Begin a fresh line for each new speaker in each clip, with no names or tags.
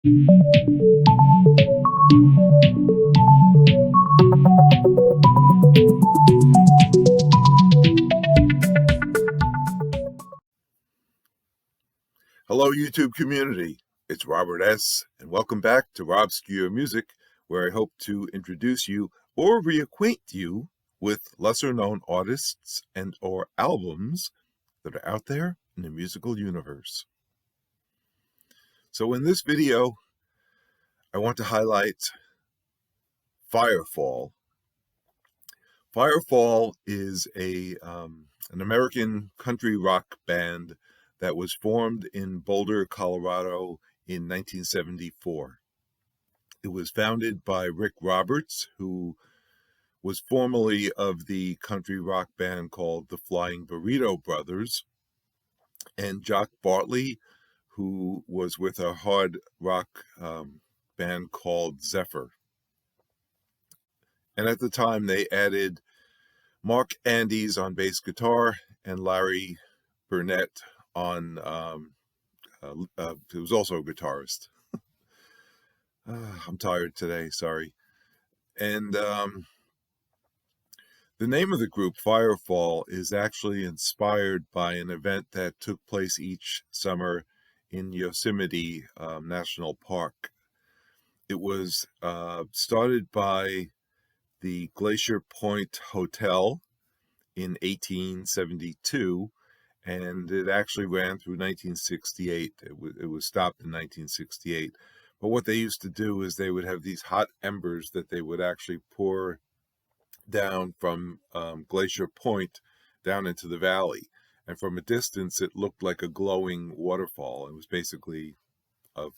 Hello, YouTube community. It's Robert S., and welcome back to RobScure Music, where I hope to introduce you or reacquaint you with lesser-known artists and or albums that are out there in the musical universe. So in this video, I want to highlight Firefall. Firefall is an American country rock band that was formed in Boulder, Colorado in 1974. It was founded by Rick Roberts, who was formerly of the country rock band called the Flying Burrito Brothers, and Jock Bartley, who was with a hard rock band called Zephyr. And at the time, they added Mark Andes on bass guitar and Larry Burnett on who was also a guitarist. I'm tired today, sorry. And the name of the group, Firefall, is actually inspired by an event that took place each summer in Yosemite National Park. It was started by the Glacier Point Hotel in 1872, and it actually ran through 1968. It was stopped in 1968. But what they used to do is they would have these hot embers that they would actually pour down from Glacier Point down into the valley. And from a distance, it looked like a glowing waterfall. It was basically a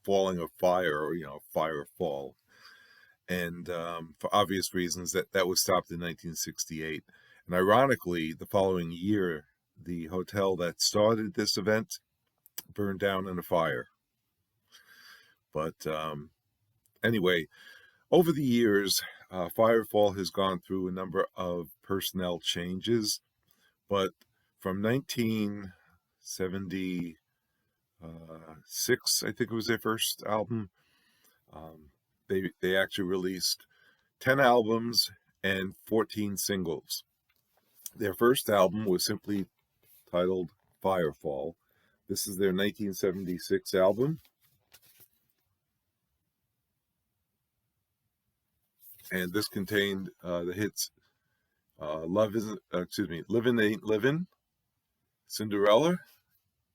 falling of fire, or, firefall. And for obvious reasons, that was stopped in 1968. And ironically, the following year, the hotel that started this event burned down in a fire. But anyway, over the years, Firefall has gone through a number of personnel changes. But from 1976, I think it was their first album, they actually released 10 albums and 14 singles. Their first album was simply titled Firefall. This is their 1976 album. And this contained the hits Livin' Ain't Livin', Cinderella,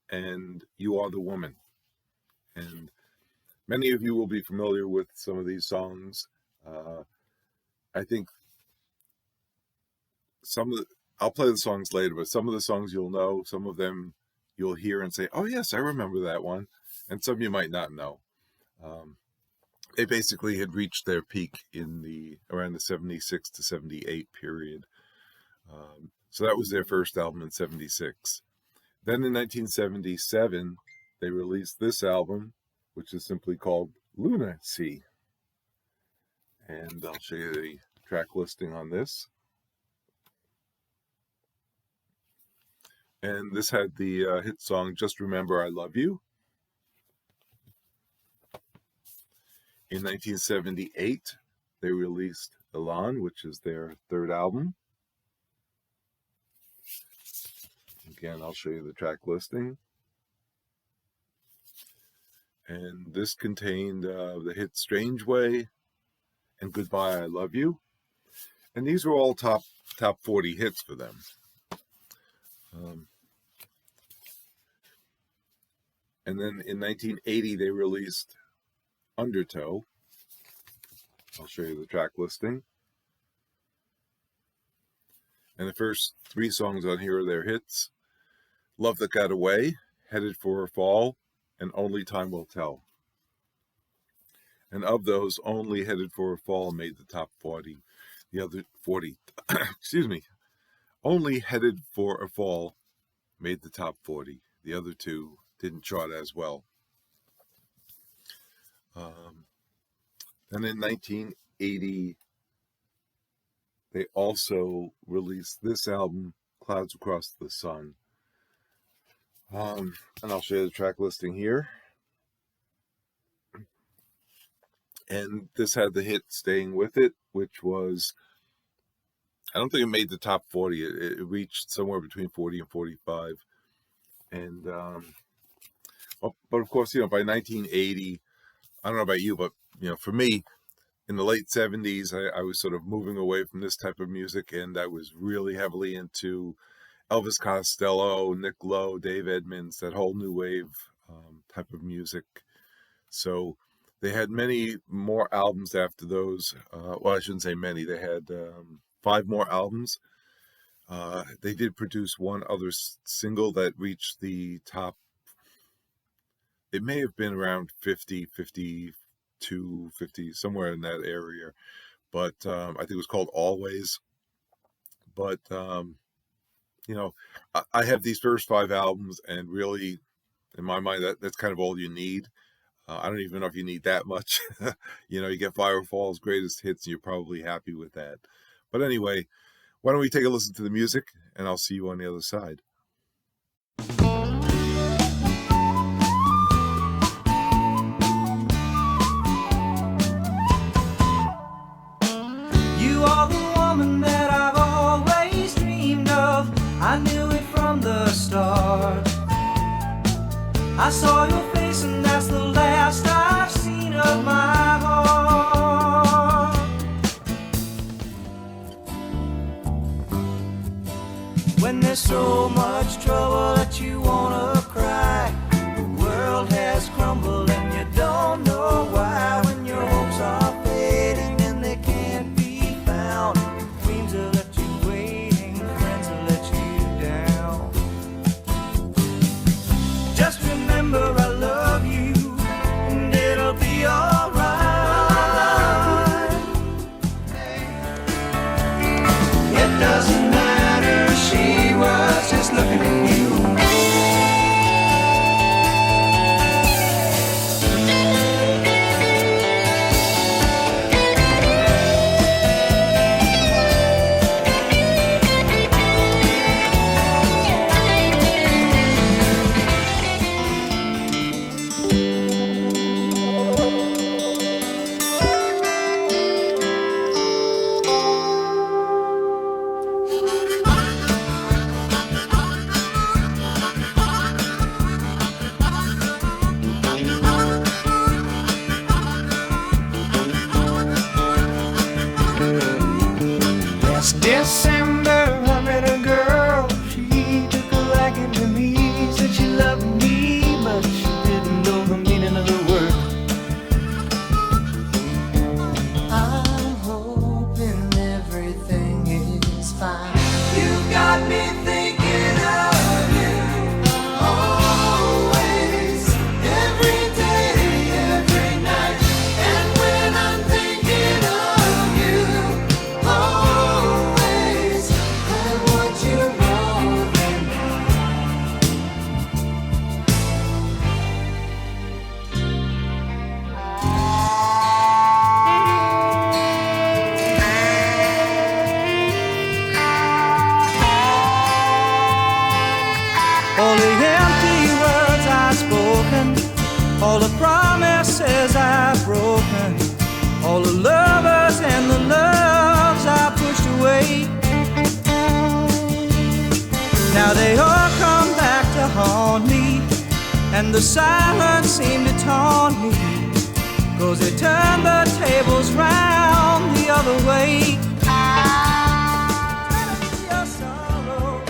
and You Are the Woman. And many of you will be familiar with some of these songs. I think I'll play the songs later, but some of the songs you'll know, some of them you'll hear and say, oh yes, I remember that one. And some you might not know. They basically had reached their peak in around the 76 to 78 period. So that was their first album in 76. Then in 1977, they released this album, which is simply called Lunacy. And I'll show you the track listing on this. And this had the hit song, Just Remember I Love You. In 1978, they released Elan, which is their third album. Again, I'll show you the track listing. And this contained the hit Strange Way and Goodbye I Love You. And these were all top 40 hits for them. And then in 1980, they released Undertow. I'll show you the track listing. And the first 3 songs on here are their hits: Love That Got Away, Headed for a Fall, and Only Time Will Tell. And of those, only Headed for a Fall made the top 40. The other 40, only Headed for a Fall made the top 40. The other 2 didn't chart as well. Then in 1980, they also released this album, Clouds Across the Sun. And I'll show you the track listing here. And this had the hit Staying With It, which was, I don't think it made the top 40. It reached somewhere between 40 and 45. And, but of course, by 1980, I don't know about you, but, for me, in the late 70s, I was sort of moving away from this type of music, and I was really heavily into Elvis Costello, Nick Lowe, Dave Edmunds, that whole new wave type of music. So they had many more albums after those. Well, I shouldn't say many. They had 5 more albums. They did produce one other single that reached the top. It may have been around 50, 52, 50, somewhere in that area. But I think it was called Always. But, I have these first 5 albums, and really, in my mind, that's kind of all you need. I don't even know if you need that much. You get Firefall's greatest hits, and you're probably happy with that. But anyway, why don't we take a listen to the music, and I'll see you on the other side.
You are the woman that I've always dreamed of. I knew it from the start. I saw your face, and that's the last I've seen of my heart. When there's so much trouble that you wanna cry, the world has crumbled and you don't know why. When your hopes are fading and they can't be found, dreams have left you waiting, friends have let you down. Just remember I love you, and it'll be alright. It doesn't matter, she was just looking at you. December, I met a girl. She took a liking to me, said she loved me, but she didn't know the meaning of the word. I'm hoping everything is fine. You got me thinking of you always, every day, every night. And when I'm thinking of you, always, I want you more than all the empty words I've spoken, all the promises I've broken, all the lovers and the loves I pushed away. Now they all come back to haunt me, and the silence seemed to taunt me, 'cause they turned the tables round the other way. Your sorrow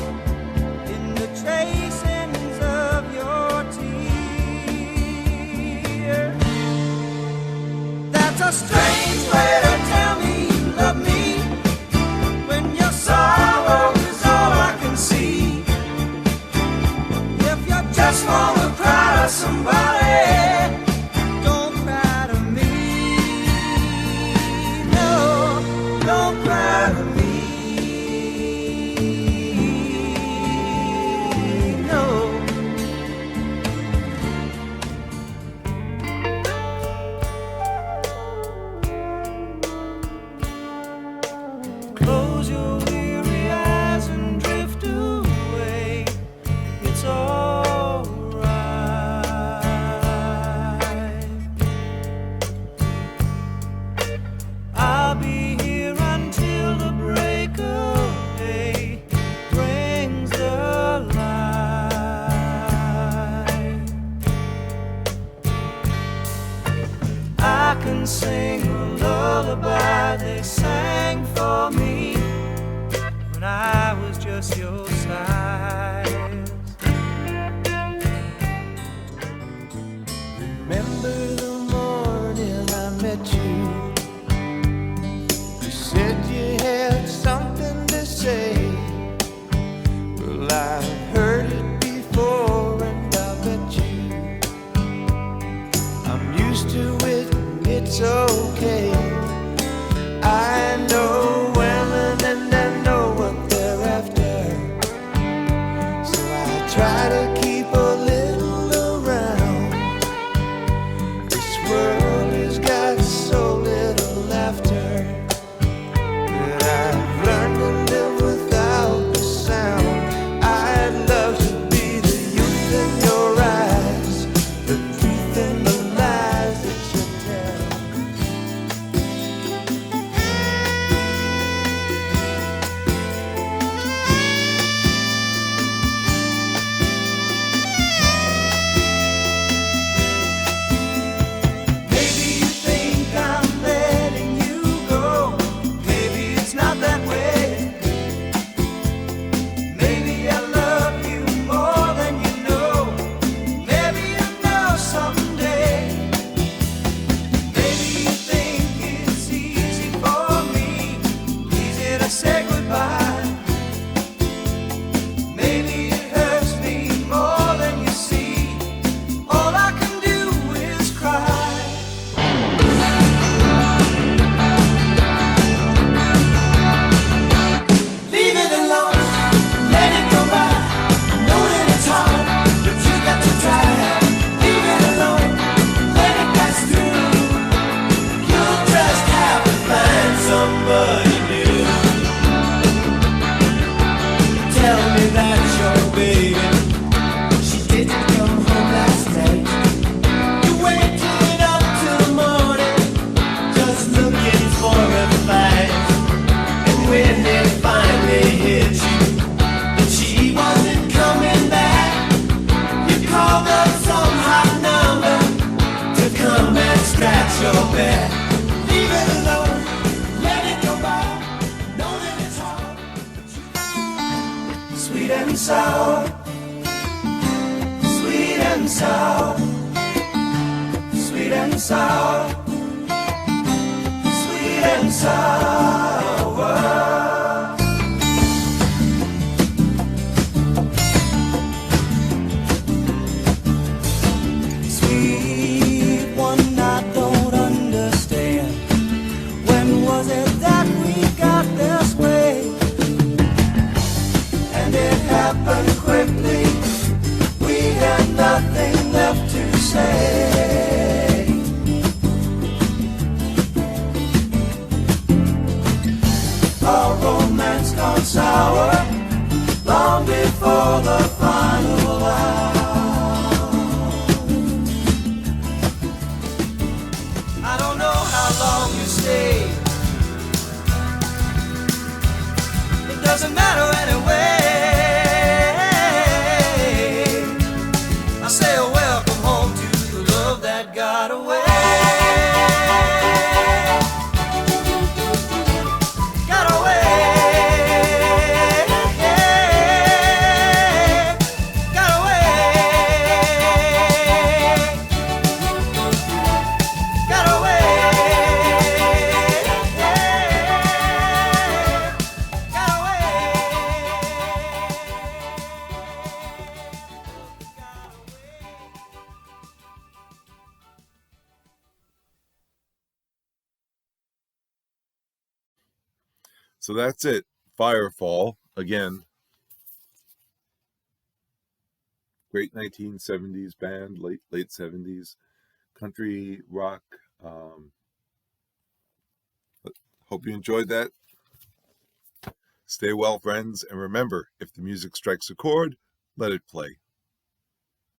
in the tracings of your tears. That's a strange way to tell me you love me, when your sorrow is all I can see. If you just wanna cry to somebody, don't cry to me. No, don't cry to me. No. can sing a lullaby they sang for me when I was just your size. Remember the morning I met you. You said you had something to say. Well, I've heard it before and I bet you I'm used to it and it's okay. I know women and I know what they're after, so I try to keep a little around. This world has got so little laughter that I've learned to live without the sound. I'd love to be the youth in your eyes, the truth in the lies that you tell. Maybe you think I'm letting you go. Maybe it's not that way. Maybe I love you more than you know. Maybe you know someday. Maybe you think it's easy for me, easy to say goodbye. Maybe it hurts me more than you see. All I can do is cry. Leave it alone, let it go by. Know that it's hard, but you got to try. Leave it alone, let it pass through. You'll just have to find somebody new. Tell me that's your baby. She didn't come home last night. You waited up till the morning, just looking for a fight. And when it finally hit you that she wasn't coming back, you called up some hot number to come and scratch your back. Leave it alone, let it go by. Know that it's hard, but you sweet and sour, sweet and sour, sweet and sour, sweet and sour. Sweet one, I don't understand. When was it that we got this way? And it happened quickly. We had nothing left to say. Our romance gone sour long before the final hour. I don't know how long you stayed. It doesn't matter anyway. I say welcome home to the love that got away. Got away. Got away. Got away. Got away.
So that's it. Firefall, again, great 1970s band, late 70s country rock. Hope you enjoyed that. Stay well, friends, and remember, if the music strikes a chord, let it play.